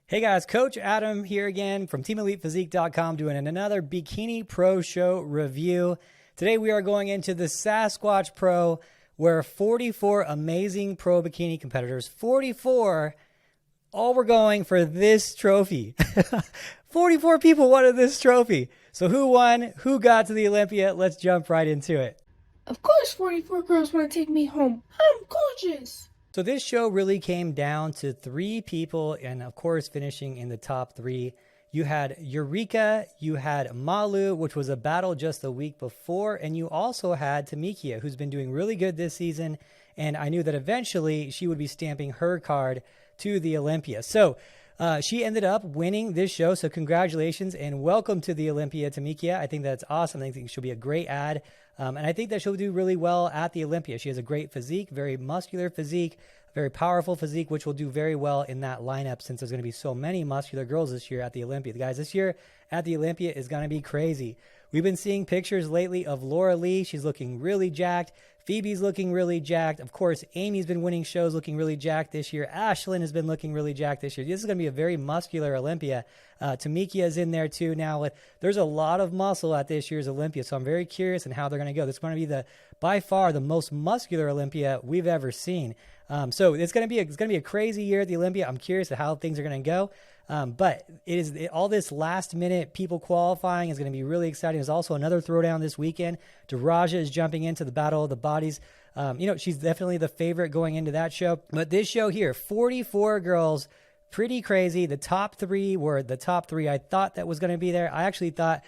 Hey guys, Coach Adam here again from TeamElitePhysique.com doing another Bikini Pro Show review. Today we are going into the Sasquatch Pro where 44 amazing pro bikini competitors, 44, all were going for this trophy. 44 people wanted this trophy. So who won? Who got to the Olympia? Let's jump right into it. Of course 44 girls want to take me home. I'm gorgeous. So this show really came down to 3 people, and of course finishing in the top 3. You had Eureka, you had Malu, which was a battle just a week before, and you also had Tamikia, who's been doing really good this season, and I knew that eventually she would be stamping her card to the Olympia. So she ended up winning this show, so congratulations and welcome to the Olympia, Tamikia. I think that's awesome. I think she'll be a great add. And I think that she'll do really well at the Olympia. She has a great physique, very muscular physique, very powerful physique, which will do very well in that lineup since there's going to be so many muscular girls this year at the Olympia. The guys, this year at the Olympia is going to be crazy. We've been seeing pictures lately of Laura Lee. She's looking really jacked. Phoebe's looking really jacked. Of course, Amy's been winning shows looking really jacked this year. Ashlyn has been looking really jacked this year. This is going to be a very muscular Olympia. Tamikia is in there too now. There's a lot of muscle at this year's Olympia, so I'm very curious in how they're going to go. This is going to be by far the most muscular Olympia we've ever seen. So it's going to be a crazy year at the Olympia. I'm curious how things are going to go. But all this last minute people qualifying is going to be really exciting. There's also another throwdown this weekend. Daraja is jumping into the Battle of the Bodies. She's definitely the favorite going into that show. But this show here, 44 girls, pretty crazy. The top 3 were the top 3 I thought that was going to be there. I actually thought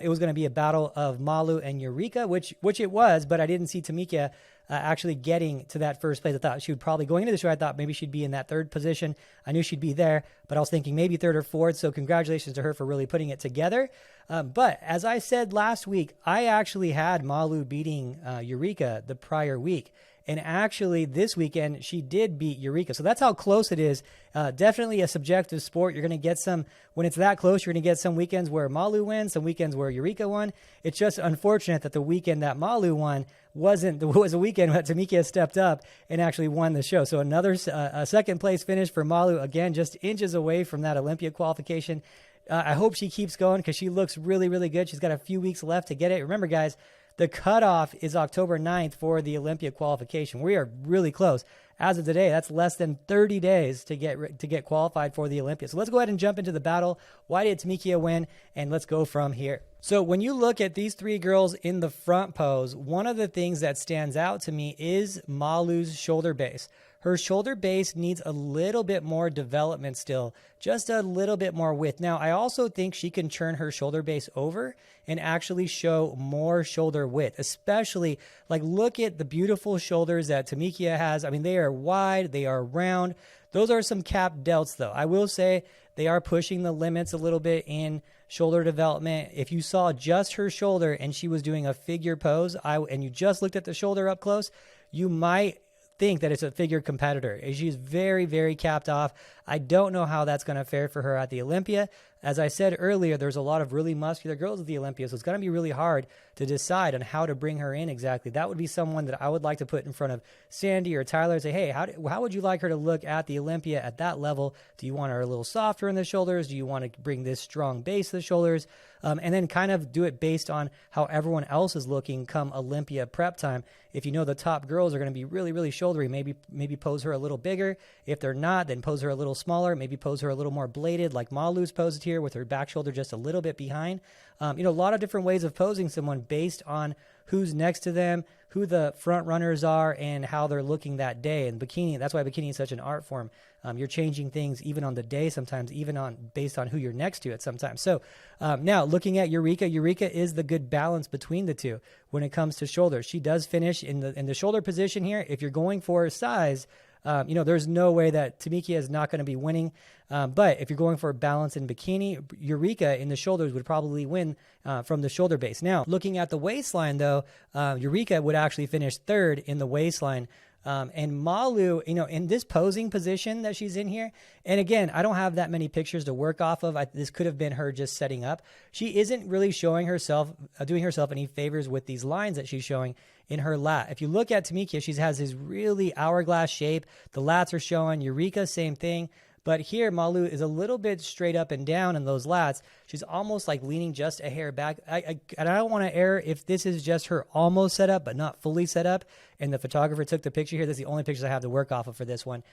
it was going to be a battle of Malu and Eureka, which it was, but I didn't see Tamikia actually getting to that first place. I thought she would probably, going into the show, I thought maybe she'd be in that 3rd position. I knew she'd be there, but I was thinking maybe 3rd or 4th. So congratulations to her for really putting it together. But as I said last week, I actually had Malu beating Eureka the prior week. And actually this weekend, she did beat Eureka. So that's how close it is. Definitely a subjective sport. You're going to get some, when it's that close, you're going to get some weekends where Malu wins, some weekends where Eureka won. It's just unfortunate that the weekend that Malu won was a weekend that Tamikia stepped up and actually won the show. So another a 2nd place finish for Malu, again, just inches away from that Olympia qualification. I hope she keeps going because she looks really, really good. She's got a few weeks left to get it. Remember, guys, the cutoff is October 9th for the Olympia qualification. We are really close. As of today, that's less than 30 days to get qualified for the Olympia. So let's go ahead and jump into the battle. Why did Tamikia win? And let's go from here. So when you look at these 3 girls in the front pose, one of the things that stands out to me is Malu's shoulder base. Her shoulder base needs a little bit more development still, just a little bit more width. Now, I also think she can turn her shoulder base over and actually show more shoulder width, especially look at the beautiful shoulders that Tamikia has. I mean, they are wide, they are round. Those are some capped delts though. I will say they are pushing the limits a little bit in shoulder development. If you saw just her shoulder and she was doing a figure pose, and you just looked at the shoulder up close, you might think that it's a figure competitor. She's very, very capped off. I don't know how that's going to fare for her at the Olympia. As I said earlier, there's a lot of really muscular girls at the Olympia, so it's going to be really hard to decide on how to bring her in exactly. That would be someone that I would like to put in front of Sandy or Tyler and say, hey, how would you like her to look at the Olympia at that level? Do you want her a little softer in the shoulders? Do you want to bring this strong base to the shoulders? And then kind of do it based on how everyone else is looking come Olympia prep time. If you know the top girls are going to be really, really shouldery, maybe pose her a little bigger. If they're not, then pose her a little smaller. Maybe pose her a little more bladed like Malu's posed here with her back shoulder just a little bit behind. A lot of different ways of posing someone based on who's next to them, who the front runners are, and how they're looking that day. And bikini, that's why bikini is such an art form. You're changing things even on the day sometimes, even based on who you're next to at sometimes. So now looking at Eureka is the good balance between the two when it comes to shoulders. She does finish in the shoulder position here. If you're going for size, there's no way that Tamikia is not going to be winning. But if you're going for a balance in bikini, Eureka in the shoulders would probably win from the shoulder base. Now, looking at the waistline, though, Eureka would actually finish 3rd in the waistline. And Malu, in this posing position that she's in here, and again, I don't have that many pictures to work off of. This could have been her just setting up. She isn't really showing herself, doing herself any favors with these lines that she's showing in her lat. If you look at Tamikia, she has this really hourglass shape. The lats are showing. Eureka, same thing. But here, Malu is a little bit straight up and down in those lats. She's almost like leaning just a hair back. And I don't want to err if this is just her almost set up, but not fully set up. And the photographer took the picture here. That's the only pictures I have to work off of for this one.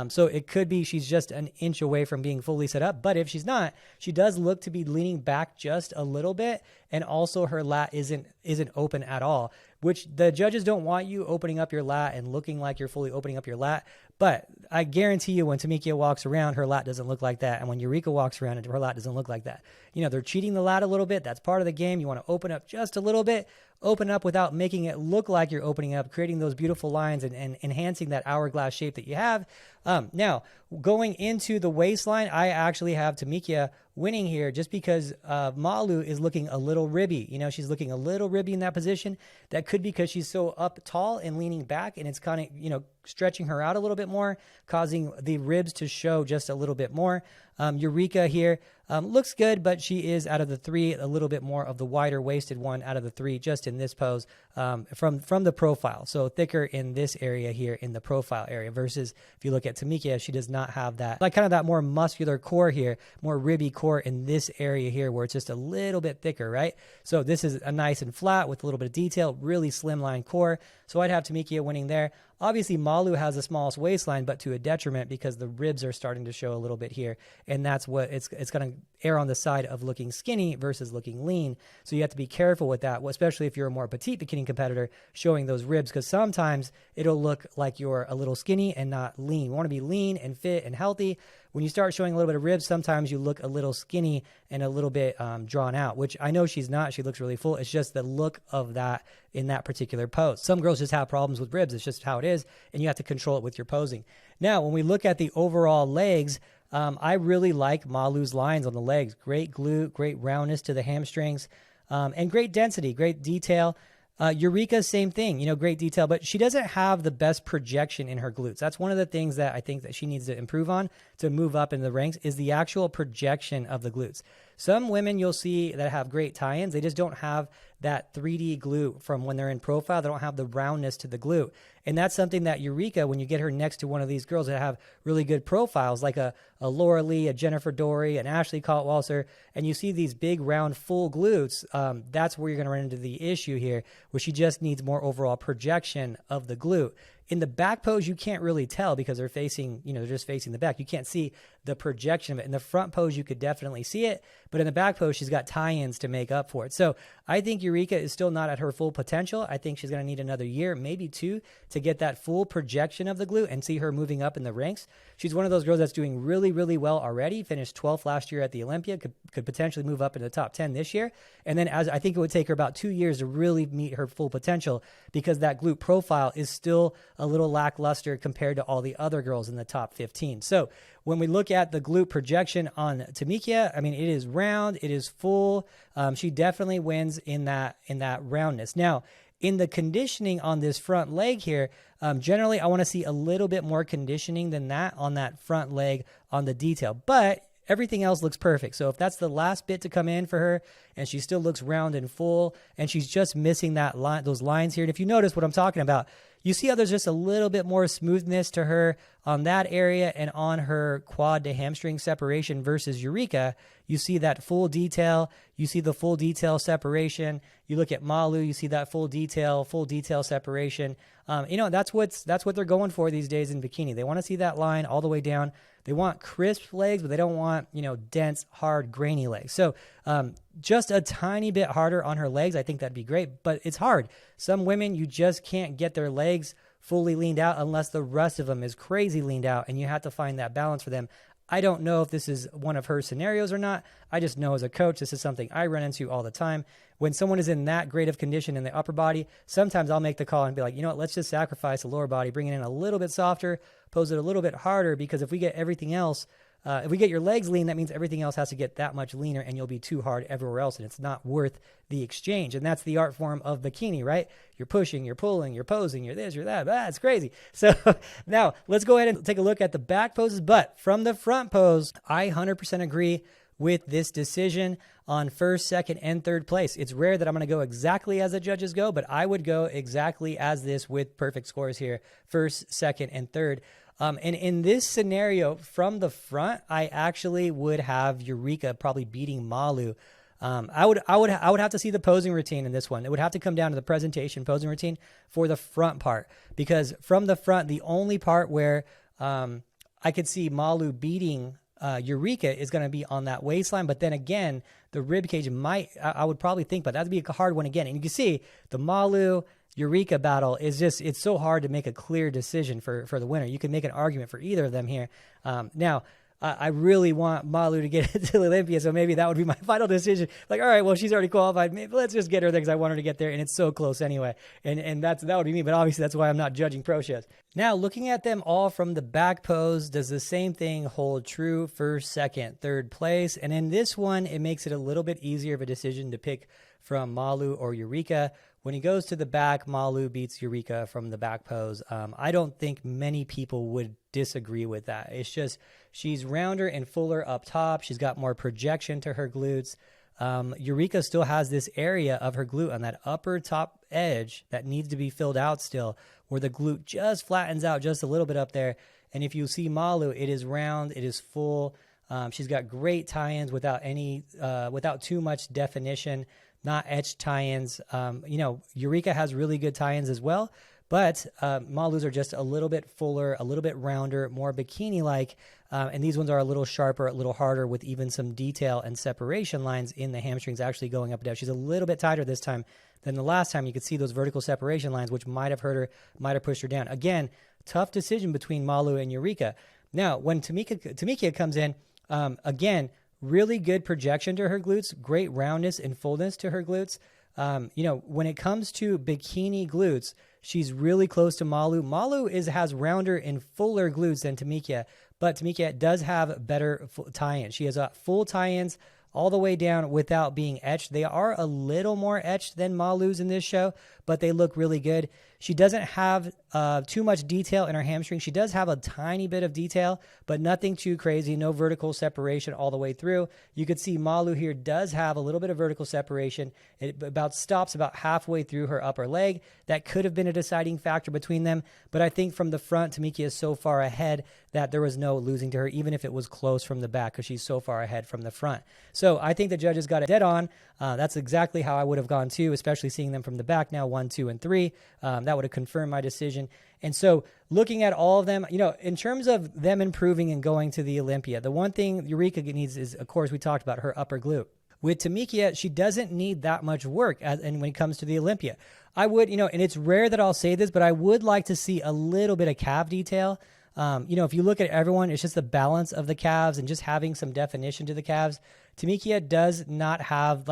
So it could be she's just an inch away from being fully set up. But if she's not, she does look to be leaning back just a little bit. And also her lat isn't open at all, which the judges don't want you opening up your lat and looking like you're fully opening up your lat. But I guarantee you when Tamikia walks around, her lat doesn't look like that. And when Eureka walks around, her lat doesn't look like that. You know, they're cheating the lat a little bit. That's part of the game. You want to open up just a little bit, open up without making it look like you're opening up, creating those beautiful lines and enhancing that hourglass shape that you have. Now, going into the waistline, I actually have Tamikia winning here just because Malu is looking a little ribby. You know, she's looking a little ribby in that position. That could be because she's so up tall and leaning back, and it's kind of, you know, stretching her out a little bit more, causing the ribs to show just a little bit more. Eureka here looks good, but she is out of the three a little bit more of the wider waisted one out of the three just in this pose from the profile. So thicker in this area here in the profile area versus if you look at Tamikia, she does not have that, like kind of that more muscular core here, more ribby core in this area here where it's just a little bit thicker, right? So this is a nice and flat with a little bit of detail, really slimline core. So I'd have Tamikia winning there. Obviously, Malu has the smallest waistline, but to a detriment because the ribs are starting to show a little bit here. And that's what it's going to err on the side of looking skinny versus looking lean. So you have to be careful with that, especially if you're a more petite bikini competitor showing those ribs, because sometimes it'll look like you're a little skinny and not lean. You want to be lean and fit and healthy. When you start showing a little bit of ribs, sometimes you look a little skinny and a little bit drawn out, which I know she's not. She looks really full. It's just the look of that in that particular pose. Some girls just have problems with ribs. It's just how it is, and you have to control it with your posing. Now, when we look at the overall legs, I really like Malu's lines on the legs. Great glute, great roundness to the hamstrings, and great density, great detail. Eureka, same thing, you know, great detail, but she doesn't have the best projection in her glutes. That's one of the things that I think that she needs to improve on to move up in the ranks is the actual projection of the glutes. Some women you'll see that have great tie-ins, they just don't have that 3D glute from when they're in profile. They don't have the roundness to the glute. And that's something that Eureka, when you get her next to one of these girls that have really good profiles, like a Laura Lee, a Jennifer Dory, an Ashley Kaltwalser, and you see these big, round, full glutes, that's where you're going to run into the issue here, where she just needs more overall projection of the glute. In the back pose, you can't really tell because they're facing, you know, they're just facing the back. You can't see the projection of it. In the front pose, you could definitely see it, but in the back pose, she's got tie-ins to make up for it. So I think Eureka is still not at her full potential. I think she's going to need another year, maybe two, to get that full projection of the glute and see her moving up in the ranks. She's one of those girls that's doing really, really well already. Finished 12th last year at the Olympia, could potentially move up into the top 10 this year. And then as I think it would take her about 2 years to really meet her full potential because that glute profile is still a little lackluster compared to all the other girls in the top 15. So when we look at the glute projection on Tamikia, I mean, it is round, it is full. She definitely wins in that roundness. Now, in the conditioning on this front leg here, generally I want to see a little bit more conditioning than that on that front leg on the detail, but everything else looks perfect. So if that's the last bit to come in for her and she still looks round and full and she's just missing that line, those lines here. And if you notice what I'm talking about, you see how there's just a little bit more smoothness to her on that area and on her quad to hamstring separation versus Eureka. You see that full detail. You see the full detail separation. You look at Malu, you see that full detail separation. You know, that's what they're going for these days in bikini. They want to see that line all the way down. They want crisp legs, but they don't want, you know, dense, hard, grainy legs. So just a tiny bit harder on her legs, I think that'd be great, but it's hard. Some women, you just can't get their legs fully leaned out unless the rest of them is crazy leaned out, and you have to find that balance for them. I don't know if this is one of her scenarios or not. I just know as a coach, this is something I run into all the time. When someone is in that great of condition in the upper body, sometimes I'll make the call and be like, you know what, let's just sacrifice the lower body, bring it in a little bit softer, pose it a little bit harder, because if we get everything else, if we get your legs lean, that means everything else has to get that much leaner and you'll be too hard everywhere else, and it's not worth the exchange. And that's the art form of bikini, right? You're pushing, you're pulling, you're posing, you're this, you're that. It's crazy. So now let's go ahead and take a look at the back poses. But from the front pose, I 100% agree with this decision on first, second, and third place. It's rare that I'm going to go exactly as the judges go, but I would go exactly as this with perfect scores here, first, second, and third. And in this scenario, from the front, I actually would have Eureka probably beating Malu. I would have to see the posing routine in this one. It would have to come down to the presentation posing routine for the front part, because from the front, the only part where I could see Malu beating Eureka is going to be on that waistline. But then again, the rib cage I would probably think, but that'd be a hard one again. And you can see the Malu Eureka battle is it's so hard to make a clear decision for the winner. You can make an argument for either of them here. Now, I really want Malu to get to Olympia, so maybe that would be my final decision. Like, all right, well, she's already qualified. Maybe let's just get her there because I want her to get there, and it's so close anyway. And that would be me, but obviously that's why I'm not judging pro shows. Now, looking at them all from the back pose, does the same thing hold true for second, third place? And in this one, it makes it a little bit easier of a decision to pick from Malu or Eureka. When he goes to the back, Malu beats Eureka from the back pose. I don't think many people would disagree with that. It's just she's rounder and fuller up top. She's got more projection to her glutes. Eureka still has this area of her glute on that upper top edge that needs to be filled out still, where the glute just flattens out just a little bit up there. And if you see Malu, it is round, it is full. She's got great tie-ins without too much definition. Not etched tie-ins. Eureka has really good tie-ins as well, but Malu's are just a little bit fuller, a little bit rounder, more bikini-like, and these ones are a little sharper, a little harder with even some detail and separation lines in the hamstrings actually going up and down. She's a little bit tighter this time than the last time. You could see those vertical separation lines, which might have hurt her, might have pushed her down. Again, tough decision between Malu and Eureka. Now, when Tamika comes in, again, really good projection to her glutes, great roundness and fullness to her glutes. When it comes to bikini glutes, she's really close to Malu. Malu has rounder and fuller glutes than Tamika, but Tamika does have better tie-ins. She has full tie-ins all the way down without being etched. They are a little more etched than Malu's in this show, but they look really good. She doesn't have too much detail in her hamstring. She does have a tiny bit of detail, but nothing too crazy. No vertical separation all the way through. You could see Malu here does have a little bit of vertical separation. It stops about halfway through her upper leg. That could have been a deciding factor between them, but I think from the front, Tamika is so far ahead that there was no losing to her, even if it was close from the back, because she's so far ahead from the front. So I think the judges got it dead on. That's exactly how I would have gone too, especially seeing them from the back now, 1, 2, and 3. That would have confirmed my decision. And so looking at all of them, in terms of them improving and going to the Olympia, the one thing Eureka needs is, of course, we talked about her upper glute. With Tamika, she doesn't need that much work and when it comes to the Olympia. I would, and it's rare that I'll say this, but I would like to see a little bit of calf detail. If you look at everyone, it's just the balance of the calves and just having some definition to the calves. Tamika does not have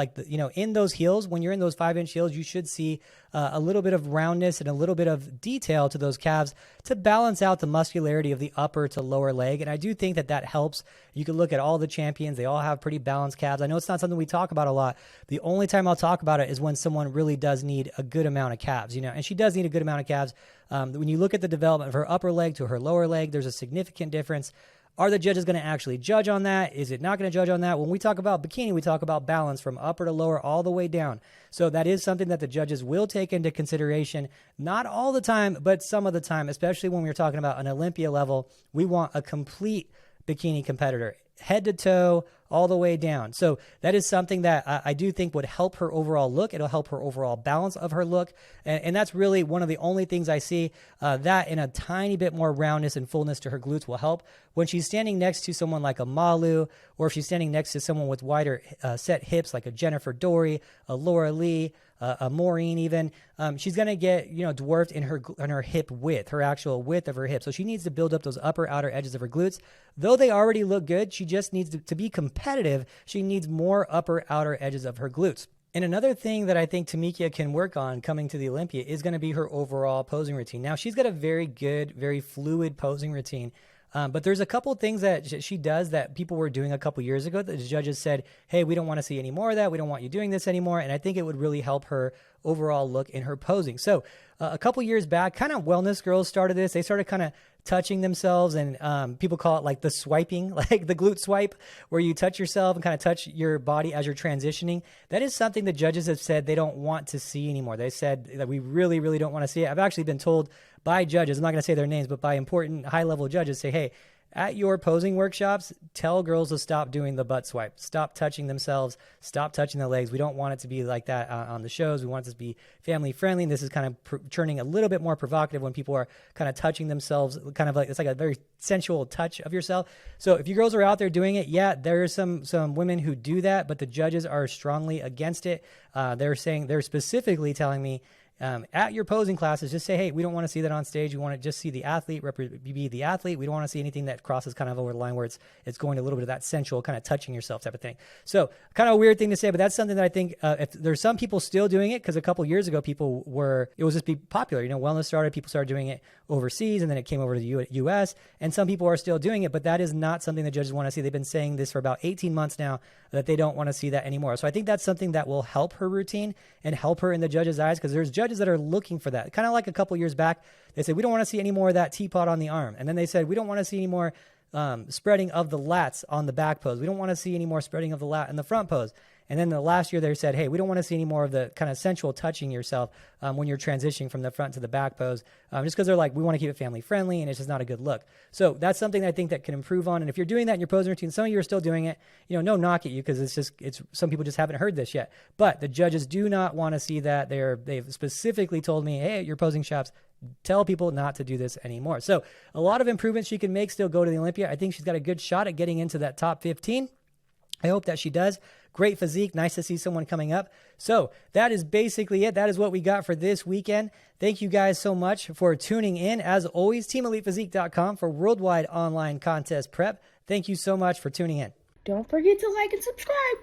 in those heels, when you're in those 5-inch heels, you should see a little bit of roundness and a little bit of detail to those calves to balance out the muscularity of the upper to lower leg. And I do think that helps. You can look at all the champions. They all have pretty balanced calves. I know it's not something we talk about a lot. The only time I'll talk about it is when someone really does need a good amount of calves, and she does need a good amount of calves. When you look at the development of her upper leg to her lower leg, there's a significant difference. Are the judges going to actually judge on that? Is it not going to judge on that? When we talk about bikini, we talk about balance from upper to lower all the way down. So that is something that the judges will take into consideration. Not all the time, but some of the time, especially when we're talking about an Olympia level. We want a complete bikini competitor, head to toe, all the way down. So that is something that I do think would help her overall look. It'll help her overall balance of her look. And that's really one of the only things I see, that and a tiny bit more roundness and fullness to her glutes will help. When she's standing next to someone like a Malu, or if she's standing next to someone with wider set hips like a Jennifer Dory, a Laura Lee, a Maureen even, she's going to get, dwarfed in her hip width, her actual width of her hip. So she needs to build up those upper outer edges of her glutes. Though they already look good, she just needs to be competitive. She needs more upper outer edges of her glutes. And another thing that I think Tamika can work on coming to the Olympia is going to be her overall posing routine. Now, she's got a very good, very fluid posing routine. But there's a couple of things that she does that people were doing a couple years ago that the judges said, hey, we don't want to see any more of that. We don't want you doing this anymore. And I think it would really help her overall look in her posing. So a couple years back, kind of wellness girls started this. They started kind of touching themselves, and people call it like the swiping, like the glute swipe, where you touch yourself and kind of touch your body as you're transitioning. That is something the judges have said they don't want to see anymore. They said that we really, really don't want to see it. I've actually been told by judges, I'm not going to say their names, but by important high-level judges, say, hey, at your posing workshops, tell girls to stop doing the butt swipe, stop touching themselves, stop touching their legs. We don't want it to be like that on the shows. We want it to be family friendly. And this is kind of turning a little bit more provocative when people are kind of touching themselves, kind of like, it's like a very sensual touch of yourself. So if you girls are out there doing it, yeah, there are some women who do that, but the judges are strongly against it. They're specifically telling me, at your posing classes, just say, hey, we don't want to see that on stage. We want to just see the athlete, be the athlete. We don't want to see anything that crosses kind of over the line where it's going to a little bit of that sensual kind of touching yourself type of thing. So kind of a weird thing to say, but that's something that I think if there's some people still doing it, because a couple years ago, it was just be popular. Wellness started, people started doing it overseas, and then it came over to the U.S., and some people are still doing it, but that is not something the judges want to see. They've been saying this for about 18 months now, that they don't want to see that anymore. So I think that's something that will help her routine and help her in the judges' eyes, because there's judges that are looking for that. Kind of like a couple years back, they said, we don't want to see any more of that teapot on the arm. And then they said, we don't want to see any more spreading of the lats on the back pose. We don't want to see any more spreading of the lat in the front pose. And then the last year they said, hey, we don't want to see any more of the kind of sensual touching yourself when you're transitioning from the front to the back pose, just because they're like, we want to keep it family friendly and it's just not a good look. So that's something that I think that can improve on. And if you're doing that in your posing routine, some of you are still doing it, no knock at you, because it's some people just haven't heard this yet. But the judges do not want to see that. They've specifically told me, hey, at your posing shops, tell people not to do this anymore. So a lot of improvements she can make, still go to the Olympia. I think she's got a good shot at getting into that top 15. I hope that she does. Great physique. Nice to see someone coming up. So that is basically it. That is what we got for this weekend. Thank you guys so much for tuning in. As always, TeamElitePhysique.com for worldwide online contest prep. Thank you so much for tuning in. Don't forget to like and subscribe.